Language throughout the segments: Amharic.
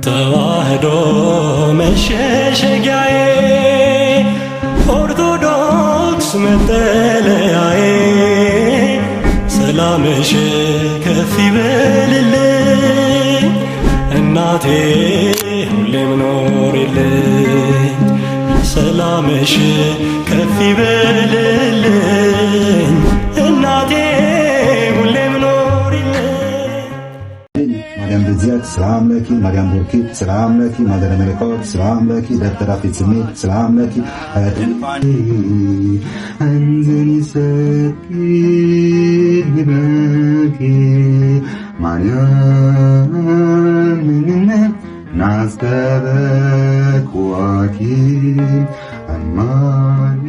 ተዋህዶ መሸሸጊያዬ ኦርቶዶክስ መጠለያዬ ሰላምሽ ከፍ ይበልልኝ እናቴ ሁሌም ኖሪልኝ ሰላምሽ ከፍ ይበልልኝ እናቴ ሁሌም ኖሪልኝ ማርያም በዚያት ሰላም ለኪ ማርያም ቦርኪ ሰላም ለኪ ማደረ መለኮት ሰላም ለኪ ደብተራ ፍጽሜት ሰላም ለኪ አንዘኒ ሰኪ ይበኪ ማርያም ናስተበኩዋኪ አማኒ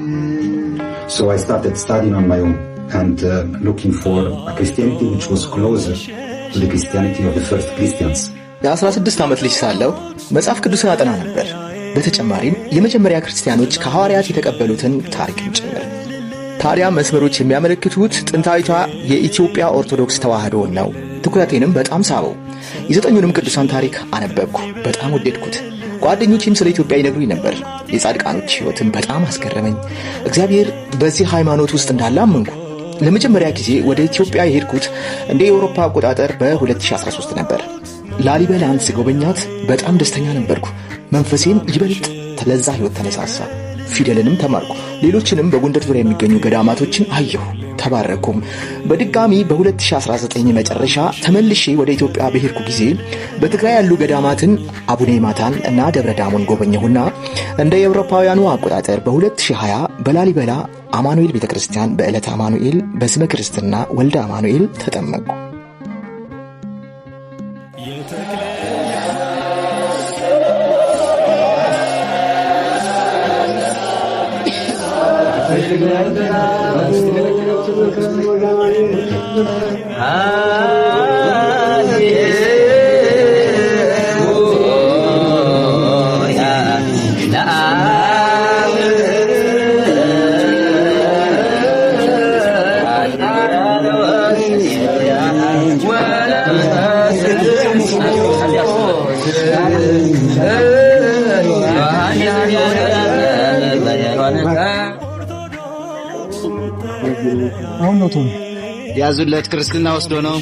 So I started studying on my own and looking for a Christianity which was closer to the Christianity of the first Christians. የ16 ዓመት ልጅ ሳለሁ መጽሐፍ ቅዱስን አጠና ነበር። በተጨማሪም የመጀመሪያ ክርስቲያኖች ከሐዋርያት የተቀበሉትን ታሪክም ጭምር። ታዲያ መስመሮች የሚያመለክቱት ጥንታዊቷ የኢትዮጵያ ኦርቶዶክስ ተዋህዶ ነው። ትኩረቴንም በጣም ሳበው። የዘጠኙንም ቅዱሳን ታሪክ አነበብኩ፣ በጣም ወደድኩት። ጓደኞቼም ስለ ኢትዮጵያ ይነግሩኝ ነበር። የጻድቃኖች ሕይወትም በጣም አስገረመኝ። እግዚአብሔር በዚህ ሃይማኖት ውስጥ እንዳለ አመንኩ። ለመጀመሪያ ጊዜ ወደ ኢትዮጵያ የሄድኩት እንደ የአውሮፓ አቆጣጠር በ2013 ነበር። ላሊበላን ስጎበኛት በጣም ደስተኛ ነበርኩ። መንፈሴም ይበልጥ ለዛ ሕይወት ተነሳሳ። ፊደልንም ተማርኩ። ሌሎችንም በጎንደር ዙሪያ የሚገኙ ገዳማቶችን አየሁ፣ ተባረኩም። በድጋሚ በ2019 መጨረሻ ተመልሼ ወደ ኢትዮጵያ በሄድኩ ጊዜ በትግራይ ያሉ ገዳማትን አቡነ ማታን እና ደብረ ዳሞን ጎበኘሁና እንደ የአውሮፓውያኑ አቆጣጠር በ2020 በላሊበላ አማኑኤል ቤተክርስቲያን በዕለተ አማኑኤል በስመ ክርስትና ወልደ አማኑኤል ተጠመቅኩ። አሁን ነው ቶም ያዙለት ክርስትና ወስዶ ነው።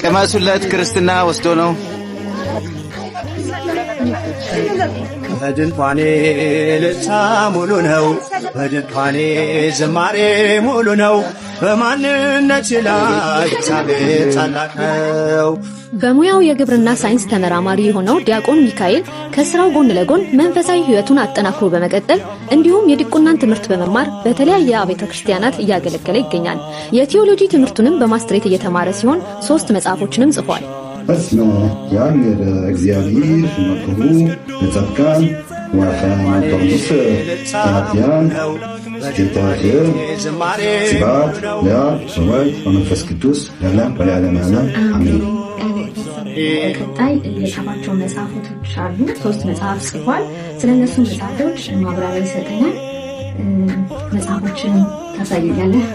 ቅመሱለት ክርስትና ወስዶ ነው። በድንኳኔ ልልታ ሙሉ ነው። በድንኳኔ ዝማሬ ሙሉ ነው። በማንነት ላይ እግዚአብሔር ታላቅ ነው። በሙያው የግብርና ሳይንስ ተመራማሪ የሆነው ዲያቆን ሚካኤል ከስራው ጎን ለጎን መንፈሳዊ ሕይወቱን አጠናክሮ በመቀጠል እንዲሁም የዲቁናን ትምህርት በመማር በተለያየ አብያተ ክርስቲያናት እያገለገለ ይገኛል። የቴዎሎጂ ትምህርቱንም በማስትሬት እየተማረ ሲሆን 3 መጽሐፎችንም ጽፏል። በስመ አብ እግዚአብሔር መክሩ ለጻድቃን ወፈማንቶስ ታዲያን ጌታችን ስብሐት ለአብ ወወልድ ወመንፈስ ቅዱስ ለዓለመ ዓለም አሜን። ቀጣይ የጻፋቸው መጽሐፎች አሉ። 3 መጽሐፍ ጽፏል። ስለነሱ መጽሐፎች ማብራሪያ ይሰጠናል። መጽሐፎችን ታሳየኛለህ?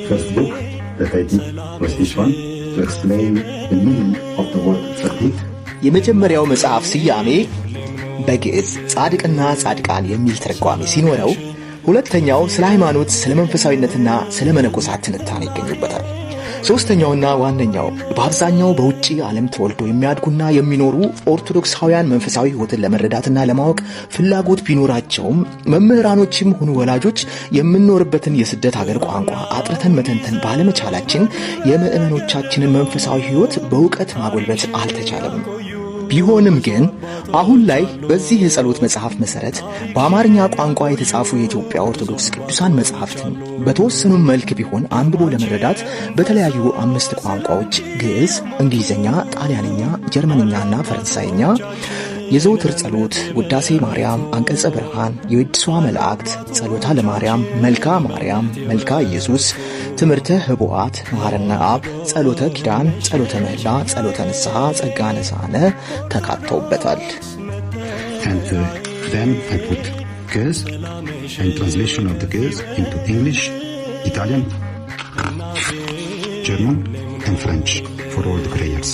First book that I did was this one to explain the meaning of the word ጻድቅ። የመጀመሪያው መጽሐፍ ስያሜ በግዕዝ ጻድቅና ጻድቃን የሚል ትርጓሜ ሲኖረው፣ ሁለተኛው ስለ ሃይማኖት፣ ስለ መንፈሳዊነትና ስለ መነኮሳት ትንታኔ ይገኙበታል። ሶስተኛውና ዋነኛው በአብዛኛው በውጪ ዓለም ተወልዶ የሚያድጉና የሚኖሩ ኦርቶዶክሳውያን መንፈሳዊ ሕይወትን ለመረዳትና ለማወቅ ፍላጎት ቢኖራቸውም መምህራኖችም ሆኑ ወላጆች የምንኖርበትን የስደት ሀገር ቋንቋ አጥርተን መተንተን ባለመቻላችን የምዕመኖቻችንን መንፈሳዊ ሕይወት በእውቀት ማጎልበት አልተቻለም። ቢሆንም ግን አሁን ላይ በዚህ የጸሎት መጽሐፍ መሰረት በአማርኛ ቋንቋ የተጻፉ የኢትዮጵያ ኦርቶዶክስ ቅዱሳን መጽሐፍትን በተወሰኑ መልክ ቢሆን አንብቦ ለመረዳት በተለያዩ 5 ቋንቋዎች ግዕዝ፣ እንግሊዝኛ፣ ጣሊያንኛ፣ ጀርመንኛና ፈረንሳይኛ የዘውትር ጸሎት፣ ውዳሴ ማርያም፣ አንቀጸ ብርሃን፣ የወድሷ መላእክት፣ ጸሎታ ለማርያም፣ መልካ ማርያም፣ መልካ ኢየሱስ፣ ትምህርተ ህቡዓት፣ መሐረነ አብ፣ ጸሎተ ኪዳን፣ ጸሎተ ምህላ፣ ጸሎተ ንስሐ፣ ጸጋ ነሳነ ተካተውበታል። And then I put Göz, and translation of the Ge'ez into English, Italian, German, and French for all the prayers.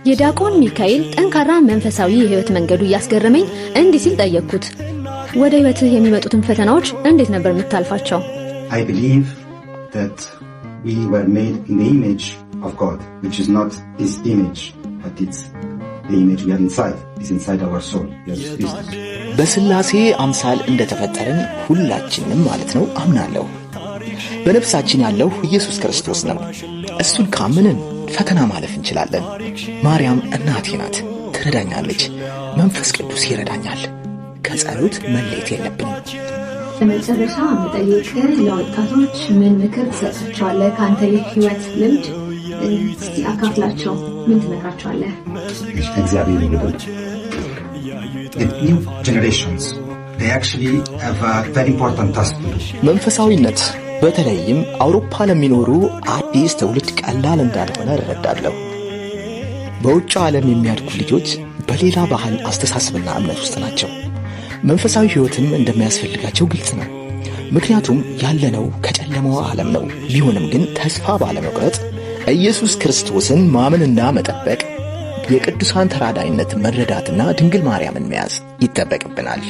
የዲያቆን ሚካኤል ጠንካራ መንፈሳዊ የህይወት መንገዱ ያስገረመኝ እንዲህ ሲል ጠየቅኩት። ወደ ህይወትህ የሚመጡትን ፈተናዎች እንዴት ነበር የምታልፋቸው? I believe that we were made in the image of God, which is not His image, but it's the image we have inside. It's inside our soul. በስላሴ አምሳል እንደተፈጠረን ሁላችንም ማለት ነው አምናለሁ። በነፍሳችን ያለው ኢየሱስ ክርስቶስ ነው። እሱን ካመንን ፈተና ማለፍ እንችላለን። ማርያም እናቴ ናት፣ ትረዳኛለች። መንፈስ ቅዱስ ይረዳኛል። ከጸሎት መለየት የለብንም። በመጨረሻ የምጠይቅህ ለወጣቶች ምን ምክር ትሰጣቸዋለህ? ከአንተ የህይወት ልምድ እስቲ አካፍላቸው። ምን ትመክራቸዋለህ? እግዚአብሔር ይመስገን። The new generations, they actually have a very important task to do. መንፈሳዊነት በተለይም አውሮፓ ለሚኖሩ አዲስ ትውልድ ቀላል እንዳልሆነ እረዳለሁ። በውጭ ዓለም የሚያድጉ ልጆች በሌላ ባህል፣ አስተሳሰብና እምነት ውስጥ ናቸው። መንፈሳዊ ህይወትም እንደሚያስፈልጋቸው ግልጽ ነው። ምክንያቱም ያለነው ከጨለማው ዓለም ነው። ቢሆንም ግን ተስፋ ባለመቁረጥ ኢየሱስ ክርስቶስን ማመንና መጠበቅ፣ የቅዱሳን ተራዳይነት መረዳትና ድንግል ማርያምን መያዝ ይጠበቅብናል።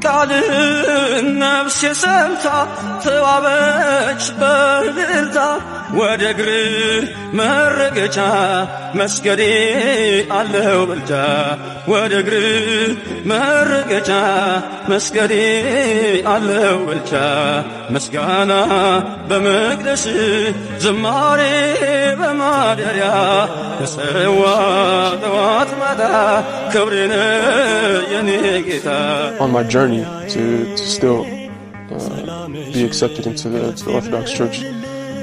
ቃልን ነፍስ የሰምታ ተዋበች በእልልታ ወደ እግር መረገጫ መስገዴ አለው ብልጫ ወደ እግር መረገጫ መስገዴ አለው ብልጫ ምስጋና በመቅደስ ዝማሬ በማደሪያ ተሰዋ ጠዋት ማታ ክብሬነ የኔ ጌታ። On my journey to still be accepted into the Orthodox Church.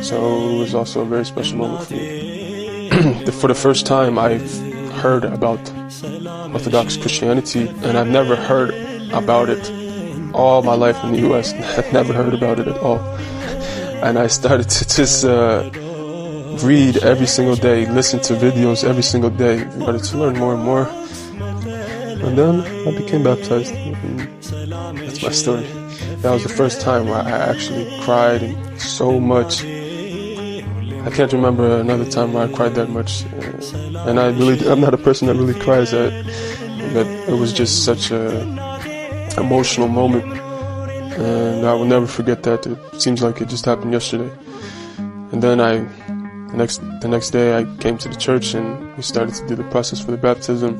So it was also a very special moment for me. For the first time I've heard about Orthodox Christianity, and I've never heard about it all my life in the US. I've never heard about it at all. And I started to just read every single day, listen to videos every single day. I started to learn more and more. And then I became baptized. And that's my story. That was the first time where I actually cried so much. I can't remember another time where I cried that much. And I'm not a person that really cries, but it was just such a emotional moment. And I will never forget that. It seems like it just happened yesterday. And then the next day I came to the church and we started to do the process for the baptism.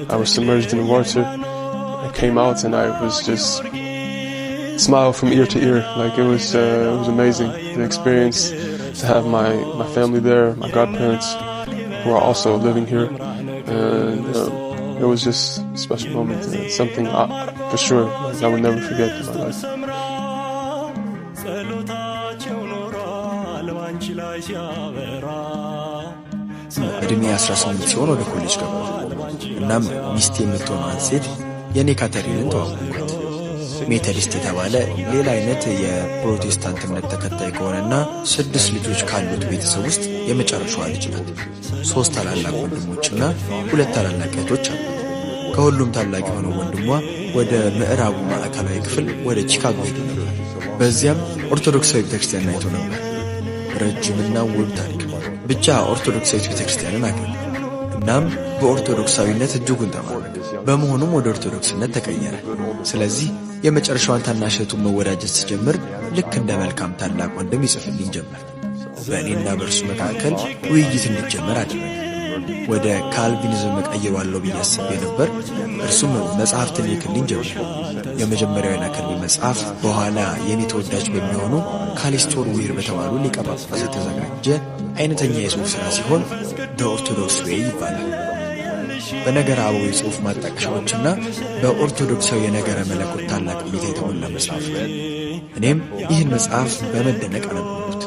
I was submerged in the water. I came out and I was just smile from ear to ear. Like it was amazing, the experience to have my family there, my godparents who are also living here, and it was just a special moment, something for sure I will never forget in my life. እድሜ 18 ሲሆን ወደ ኮሌጅ ገባሁ። እናም ሚስቴ የምትሆነዋን ሴት የኔ ካተሪንን ተዋወቅኳት። ሜቶዲስት የተባለ ሌላ አይነት የፕሮቴስታንት እምነት ተከታይ ከሆነና 6 ልጆች ካሉት ቤተሰብ ውስጥ የመጨረሻዋ ልጅ ናት። 3 ታላላቅ ወንድሞችና 2 ታላላቅ እህቶች አሉ። ከሁሉም ታላቅ የሆነው ወንድሟ ወደ ምዕራቡ ማዕከላዊ ክፍል ወደ ቺካጎ ሄዶ ነበር። በዚያም ኦርቶዶክሳዊ ቤተክርስቲያን አይቶ ነበር። ረጅምና ውብ ታሪክ ብቻ ኦርቶዶክሳዊ ቤተክርስቲያንን አገኘ። እናም በኦርቶዶክሳዊነት እጅጉን ተማረከ። በመሆኑም ወደ ኦርቶዶክስነት ተቀየረ። ስለዚህ የመጨረሻዋን ታናሽ እህቱን መወዳጀት ሲጀምር ልክ እንደ መልካም ታላቅ ወንድም ይጽፍልኝ ጀመር። በእኔና በእርሱ መካከል ውይይት እንዲጀመር አደረገ። ወደ ካልቪኒዝም ቀይሯለሁ ብዬ አስቤ ነበር። እርሱም መጽሐፍትን ይልክልኝ ጀመር። የመጀመሪያው የላከልኝ መጽሐፍ በኋላ የኔ ተወዳጅ በሚሆኑ ካሊስቶር ዊር በተባሉ ሊቀ ጳጳሳት የተዘጋጀ አይነተኛ የጽሑፍ ሥራ ሲሆን ዘ ኦርቶዶክስ ዌይ ይባላል። በነገረ አበው የጽሑፍ ማጣቀሻዎችና በኦርቶዶክሳዊ የነገረ መለኮት ታላቅ እይታ የተሞላ መጽሐፍ ነው። እኔም ይህን መጽሐፍ በመደነቅ አነበብኩት።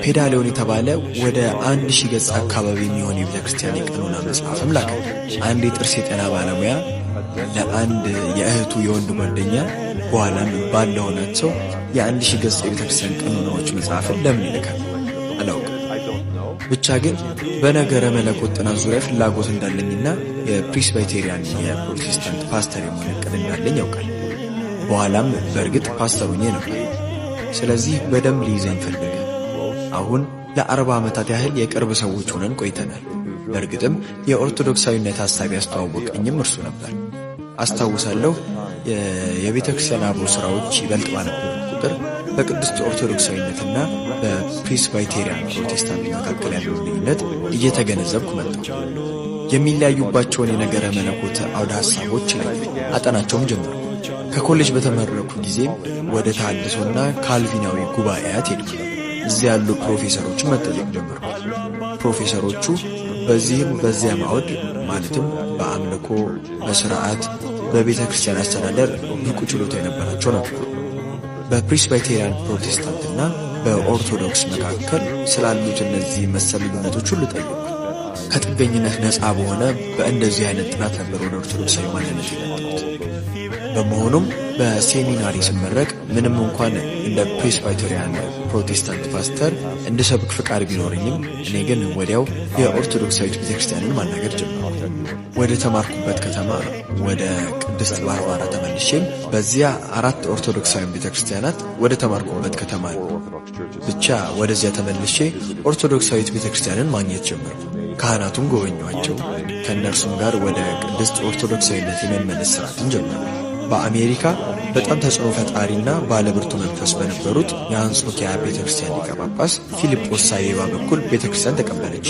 ፔዳሊዮን የተባለ ወደ 1000 ገጽ አካባቢ የሚሆን የቤተክርስቲያን የቀኖና መጽሐፍም ላከ። አንድ የጥርስ የጤና ባለሙያ ለአንድ የእህቱ የወንድ ጓደኛ በኋላም ባል ሆናቸው የ1000 ገጽ የቤተክርስቲያን ቀኖናዎች መጽሐፍን ለምን ይልካል አላውቅም። ብቻ ግን በነገረ መለኮት ጥናት ዙሪያ ፍላጎት እንዳለኝና የፕሬስባይቴሪያን የፕሮቴስታንት ፓስተር የመሆን ዕቅድ እንዳለኝ ያውቃል። በኋላም በእርግጥ ፓስተር ሆኜ ነበር። ስለዚህ በደንብ ሊይዘኝ ፈለገ። አሁን ለ40 ዓመታት ያህል የቅርብ ሰዎች ሆነን ቆይተናል። በእርግጥም የኦርቶዶክሳዊነት ሐሳብ ያስተዋወቀኝም እርሱ ነበር። አስታውሳለሁ የቤተ ክርስቲያን አበው ሥራዎች ይበልጥ ባነበብኩ ቁጥር በቅድስት ኦርቶዶክሳዊነትና በፕሬስባይቴሪያን ፕሮቴስታንት መካከል ያለው ልዩነት እየተገነዘብኩ መጣሁ። የሚለያዩባቸውን የነገረ መለኮት አውደ ሐሳቦች ላይ አጠናቸውም ጀመርኩ። ከኮሌጅ በተመረኩ ጊዜም ወደ ተሐድሶና ካልቪናዊ ጉባኤያት ሄድኩ። እዚያ ያሉ ፕሮፌሰሮችን መጠየቅ ጀመርኩ። ፕሮፌሰሮቹ በዚህም በዚያም አውድ ማለትም በአምልኮ፣ በሥርዓት፣ በቤተ ክርስቲያን አስተዳደር ብቁ ችሎታ የነበራቸው ነበሩ። በፕሬስባይቴሪያን ፕሮቴስታንትና በኦርቶዶክስ መካከል ስላሉት እነዚህ መሰል ልዩነቶች ሁሉ ጠየቁ። ከጥገኝነት ነፃ በሆነ በእንደዚህ አይነት ጥናት ነበር ወደ ኦርቶዶክሳዊ ማንነት የመጣሁት። በመሆኑም በሴሚናሪ ስመረቅ ምንም እንኳን እንደ ፕሬስባይቴሪያን ፕሮቴስታንት ፓስተር እንድሰብክ ፍቃድ ቢኖረኝም እኔ ግን ወዲያው የኦርቶዶክሳዊት ቤተክርስቲያንን ማናገር ጀመርኩ። ወደ ተማርኩበት ከተማ ወደ ቅድስት ባርባራ ተመልሼም በዚያ 4 ኦርቶዶክሳዊ ቤተክርስቲያናት ወደ ተማርኩበት ከተማ ብቻ ወደዚያ ተመልሼ ኦርቶዶክሳዊት ቤተክርስቲያንን ማግኘት ጀመርኩ። ካህናቱን ጎበኟቸው። ከእነርሱም ጋር ወደ ቅድስት ኦርቶዶክሳዊነት የመመለስ ሥርዓትን ጀመርኩ። በአሜሪካ በጣም ተጽዕኖ ፈጣሪና ባለብርቱ መንፈስ በነበሩት የአንጾኪያ ቤተክርስቲያን ሊቀ ጳጳስ ፊልጶስ ሳይባ በኩል ቤተክርስቲያን ተቀበለች።